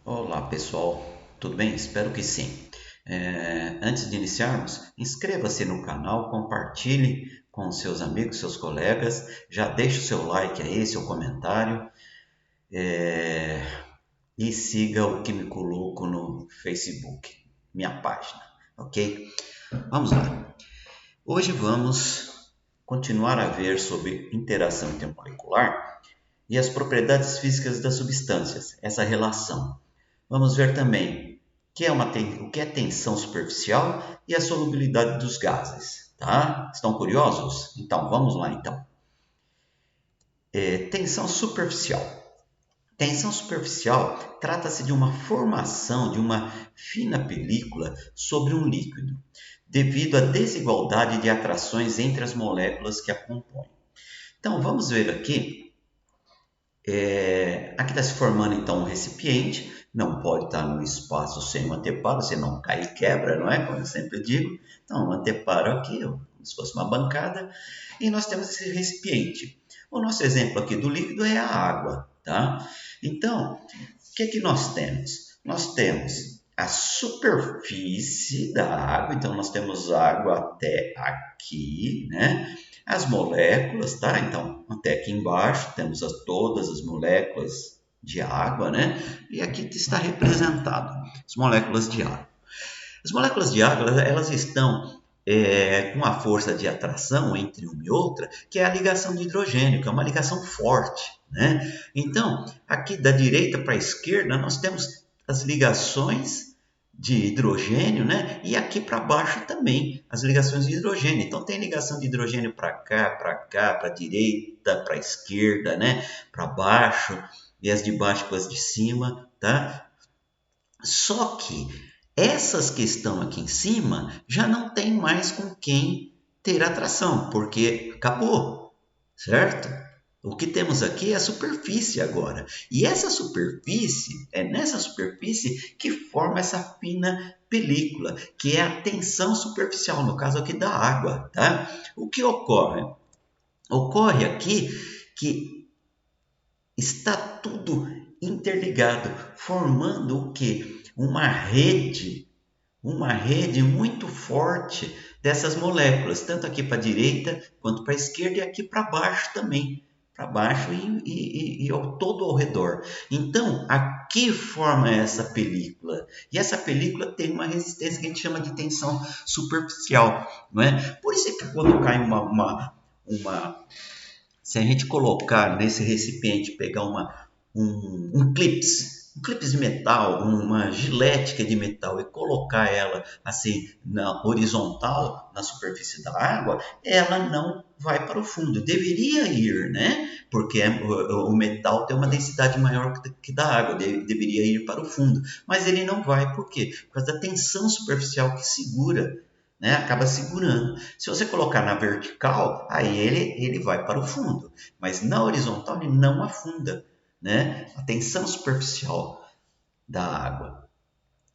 Olá pessoal, tudo bem? Espero que sim. Antes de iniciarmos, inscreva-se no canal, compartilhe com seus amigos, seus colegas, já deixe o seu like aí, seu comentário e siga o que me coloco no Facebook, minha página, ok? Vamos lá. Hoje vamos continuar a ver sobre interação intermolecular e as propriedades físicas das substâncias, essa relação. Vamos ver também o que é tensão superficial e a solubilidade dos gases, tá? Estão curiosos? Então, vamos lá então. Tensão superficial. Tensão superficial trata-se de uma formação de uma fina película sobre um líquido, devido à desigualdade de atrações entre as moléculas que a compõem. Então, vamos ver aqui. Aqui está se formando então um recipiente, não pode estar no espaço sem um anteparo, senão cai e quebra, não é? Como eu sempre digo. Então, um anteparo aqui, como se fosse uma bancada, e nós temos esse recipiente. O nosso exemplo aqui do líquido é a água, tá? Então, o que é que nós temos? Nós temos a superfície da água, então nós temos água até aqui, né? As moléculas, tá? Então, até aqui embaixo temos todas as moléculas de água, né? E aqui está representado as moléculas de água. As moléculas de água, elas estão com a força de atração entre uma e outra, que é a ligação de hidrogênio, que é uma ligação forte, né? Então, aqui da direita para a esquerda, nós temos as ligações de hidrogênio, né? E aqui para baixo também as ligações de hidrogênio. Então tem ligação de hidrogênio para cá, para a direita, para a esquerda, né? Para baixo e as de baixo com as de cima, tá? Só que essas que estão aqui em cima já não tem mais com quem ter atração, porque acabou, certo? O que temos aqui é a superfície agora. E essa superfície, é nessa superfície que forma essa fina película, que é a tensão superficial, no caso aqui da água, tá? O que ocorre? Ocorre aqui que está tudo interligado, formando o quê? Uma rede muito forte dessas moléculas, tanto aqui para a direita quanto para a esquerda e aqui para baixo também, para baixo e todo ao redor. Então, aqui forma essa película, e essa película tem uma resistência que a gente chama de tensão superficial, não é? Por isso é que quando cai uma se a gente colocar nesse recipiente, pegar um clips de metal, uma gilete que é de metal e colocar ela assim na horizontal, na superfície da água, ela não vai para o fundo. Deveria ir, né? Porque o metal tem uma densidade maior que da água, deveria ir para o fundo. Mas ele não vai, por quê? Por causa da tensão superficial que segura, né? Acaba segurando. Se você colocar na vertical, aí ele vai para o fundo, mas na horizontal ele não afunda, né? A tensão superficial da água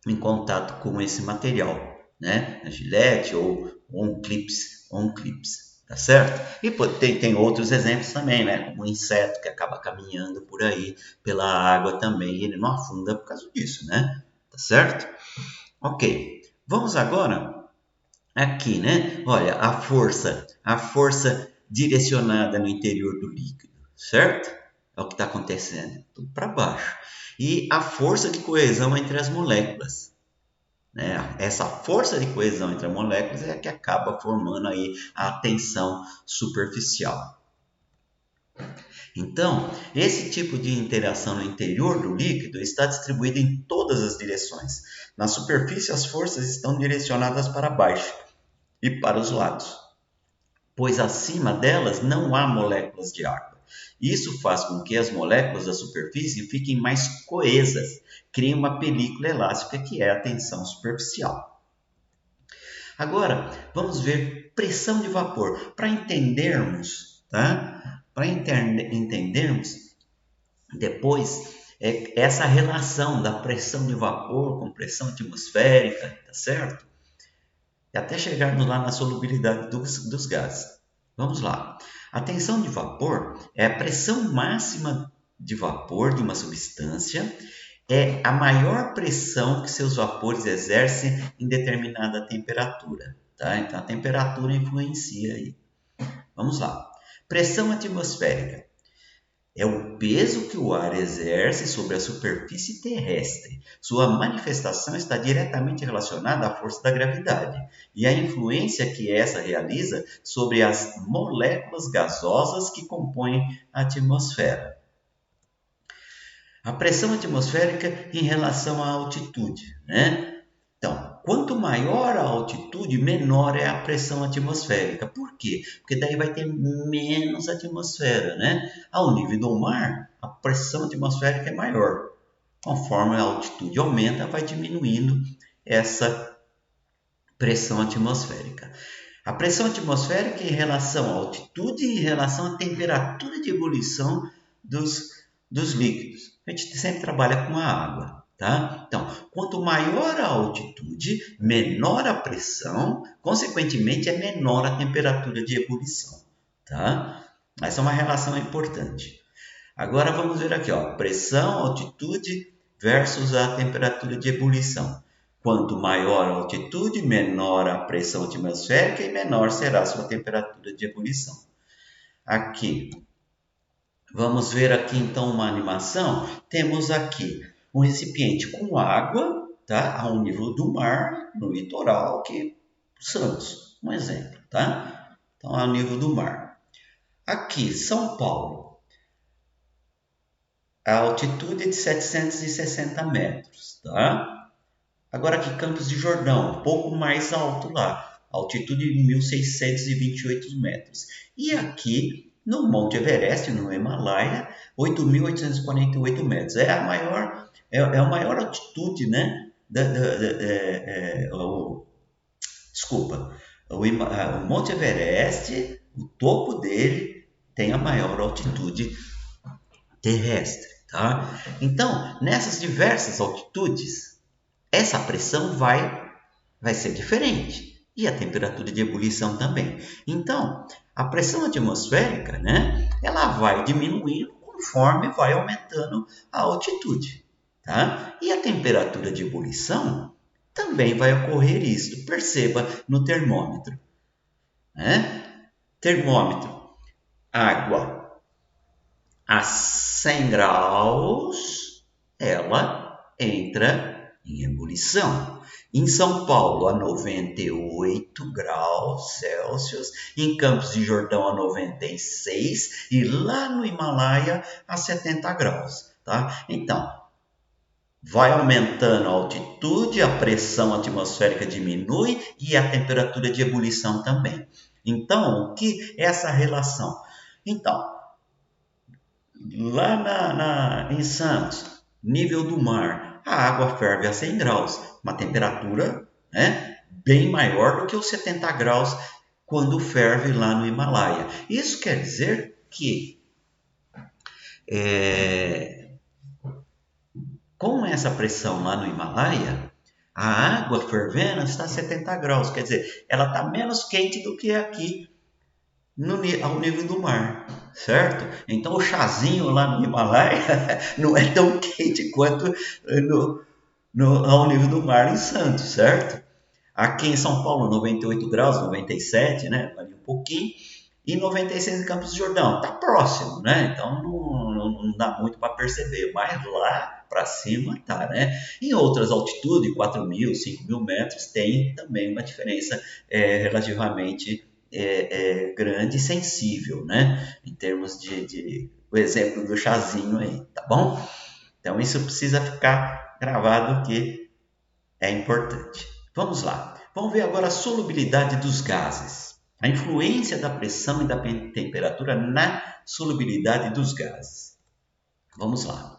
em contato com esse material, né? A gilete ou um clips, tá certo? E tem outros exemplos também, né? Como um inseto que acaba caminhando por aí pela água também, e ele não afunda por causa disso, né? Tá certo? Ok. Vamos agora aqui, né? Olha, a força direcionada no interior do líquido, certo? É o que está acontecendo, tudo para baixo. E a força de coesão entre as moléculas, né? Essa força de coesão entre as moléculas é a que acaba formando aí a tensão superficial. Então, esse tipo de interação no interior do líquido está distribuído em todas as direções. Na superfície, as forças estão direcionadas para baixo e para os lados, pois acima delas não há moléculas de água. Isso faz com que as moléculas da superfície fiquem mais coesas, criem uma película elástica que é a tensão superficial. Agora, vamos ver pressão de vapor. Para entendermos, tá? Para entendermos depois essa relação da pressão de vapor com pressão atmosférica, tá certo? E até chegarmos lá na solubilidade dos gases. Vamos lá. A tensão de vapor é a pressão máxima de vapor de uma substância é a maior pressão que seus vapores exercem em determinada temperatura. Tá? Então, a temperatura influencia aí. Vamos lá. Pressão atmosférica é o peso que o ar exerce sobre a superfície terrestre. Sua manifestação está diretamente relacionada à força da gravidade e à influência que essa realiza sobre as moléculas gasosas que compõem a atmosfera. A pressão atmosférica em relação à altitude, né? Então, quanto maior a altitude, menor é a pressão atmosférica. Por quê? Porque daí vai ter menos atmosfera, né? Ao nível do mar, a pressão atmosférica é maior. Conforme a altitude aumenta, vai diminuindo essa pressão atmosférica. A pressão atmosférica em relação à altitude e em relação à temperatura de ebulição dos líquidos. A gente sempre trabalha com a água. Tá? Então, quanto maior a altitude, menor a pressão, consequentemente, é menor a temperatura de ebulição. Tá? Essa é uma relação importante. Agora vamos ver aqui, ó, pressão, altitude versus a temperatura de ebulição. Quanto maior a altitude, menor a pressão atmosférica e menor será a sua temperatura de ebulição. Aqui, vamos ver aqui então uma animação. Temos aqui um recipiente com água, tá? Ao nível do mar, no litoral, aqui, Santos, um exemplo, tá? Então, ao nível do mar. Aqui, São Paulo, a altitude é de 760 metros, tá? Agora aqui, Campos de Jordão, um pouco mais alto lá, altitude de 1.628 metros. E aqui, no Monte Everest, no Himalaia, 8.848 metros. É a maior altitude, né? Desculpa, o Monte Everest, o topo dele tem a maior altitude terrestre, tá? Então, nessas diversas altitudes, essa pressão vai ser diferente e a temperatura de ebulição também. Então, a pressão atmosférica, né, ela vai diminuindo conforme vai aumentando a altitude, tá? E a temperatura de ebulição também vai ocorrer isso. Perceba no termômetro, né? Termômetro, água a 100 graus, ela entra em ebulição. Em São Paulo, a 98 graus Celsius, em Campos de Jordão, a 96 e lá no Himalaia, a 70 graus. Tá? Então, vai aumentando a altitude, a pressão atmosférica diminui e a temperatura de ebulição também. Então, o que é essa relação? Então, lá em Santos, nível do mar, a água ferve a 100 graus, uma temperatura, né, bem maior do que os 70 graus quando ferve lá no Himalaia. Isso quer dizer que com essa pressão lá no Himalaia, a água fervendo está a 70 graus, quer dizer, ela está menos quente do que aqui ao nível do mar, certo? Então o chazinho lá no Himalaia não é tão quente quanto ao nível do mar em Santos, certo? Aqui em São Paulo, 98 graus, 97, né? Varia um pouquinho. E 96 em Campos de Jordão, está próximo, né? Então não dá muito para perceber, mas lá para cima tá, né? Em outras altitudes, 4.000, 5.000 metros, tem também uma diferença relativamente grande e sensível, né? Em termos o exemplo do chazinho aí, tá bom? Então isso precisa ficar gravado que é importante. Vamos lá. Vamos ver agora a solubilidade dos gases. A influência da pressão e da temperatura na solubilidade dos gases. Vamos lá.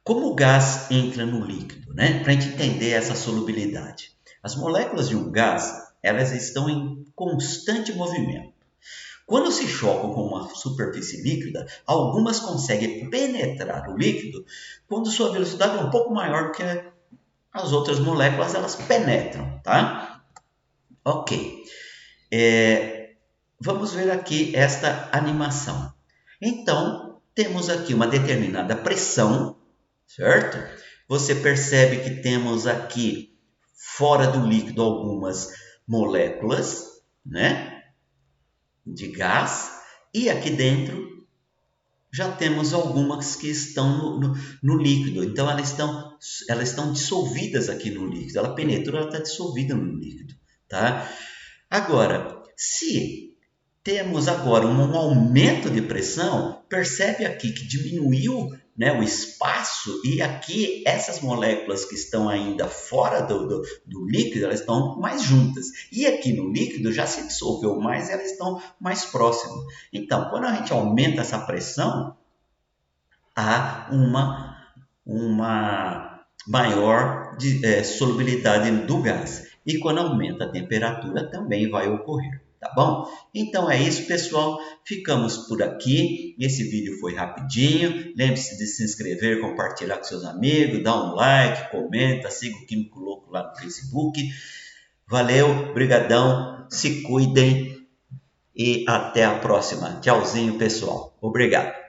Como o gás entra no líquido, né? Para a gente entender essa solubilidade. As moléculas de um gás, elas estão em constante movimento. Quando se chocam com uma superfície líquida, algumas conseguem penetrar o líquido quando sua velocidade é um pouco maior do que as outras moléculas, elas penetram, tá? Ok. Vamos ver aqui esta animação. Então, temos aqui uma determinada pressão, certo? Você percebe que temos aqui, fora do líquido, algumas moléculas, né, de gás, e aqui dentro já temos algumas que estão no líquido. Então, elas estão dissolvidas aqui no líquido. Ela penetrou, ela está dissolvida no líquido. Tá? Agora, se temos agora um aumento de pressão, percebe aqui que diminuiu, né, o espaço, e aqui essas moléculas que estão ainda fora do líquido, elas estão mais juntas. E aqui no líquido já se dissolveu mais e elas estão mais próximas. Então, quando a gente aumenta essa pressão, há uma maior solubilidade do gás. E quando aumenta a temperatura, também vai ocorrer. Tá bom? Então é isso, pessoal. Ficamos por aqui. Esse vídeo foi rapidinho. Lembre-se de se inscrever, compartilhar com seus amigos, dar um like, comenta, siga o Químico Louco lá no Facebook. Valeu, brigadão, se cuidem e até a próxima. Tchauzinho, pessoal. Obrigado.